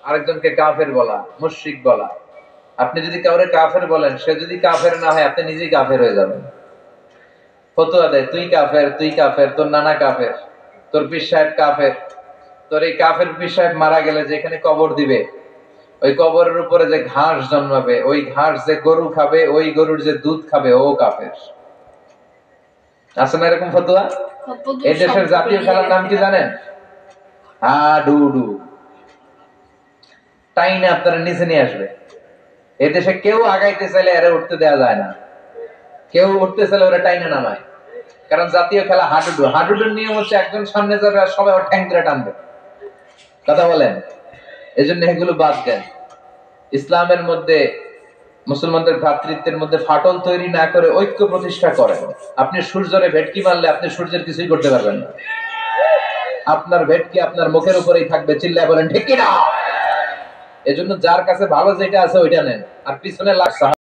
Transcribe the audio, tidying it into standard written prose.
আরেকজনকে কাফের বলা, মুশরিক বলা। আপনি যদি কাউরে কাফের বলেন, সে যদি কাফের না হয় আপনি নিজেই কাফের হয়ে যাবেন। ফতোয়া দেয় তুই কাফের, তুই কাফের, তোর নানা কাফের, তোর পীর সাহেব কাফের। তোর এই কাফের পীর সাহেব মারা গেলে যেখানে কবর দিবে, ওই কবরের উপরে যে ঘাস জন্মাবে, ওই ঘাস যে গরু খাবে, ওই গরুর যে দুধ খাবে, ও কাফের। আছে না এরকম ফতোয়া? এই দেশের জাতীয় খেলার নাম কি জানেন? হাডুডু। টাইনে আপনারা নিচে নিয়ে আসবে। এদেশে কেউ আগাইতে চাইলে এরা উঠতে দেওয়া যায় না, কেউ উঠতে চাইলে ওরা টাইনে নামায়। কারণ জাতীয় খেলা হাডুডু। হাডুডুর নিয়ম হচ্ছে একজন সামনে যাবে আর সবাই ওর ঠ্যাং ধরে টানবে। কথা বলেন? এই জন্য এগুলো বাদ দেন। ইসলামের মধ্যে, মুসলমানদের ভ্রাতৃত্বের মধ্যে ফাটল তৈরি না করে ঐক্য প্রতিষ্ঠা করেন। আপনি সূর্যরে ভেটকি মারলে আপনি সূর্যের কিছুই করতে পারবেন না। আপনার ভেটকি আপনার মুখের উপরেই থাকবে। চিল্লায় বলেন ঠিক কিনা? এজন্য যার কাছে ভালো যেটা আছে ওইটা নেন, আর পিছনে লাগছে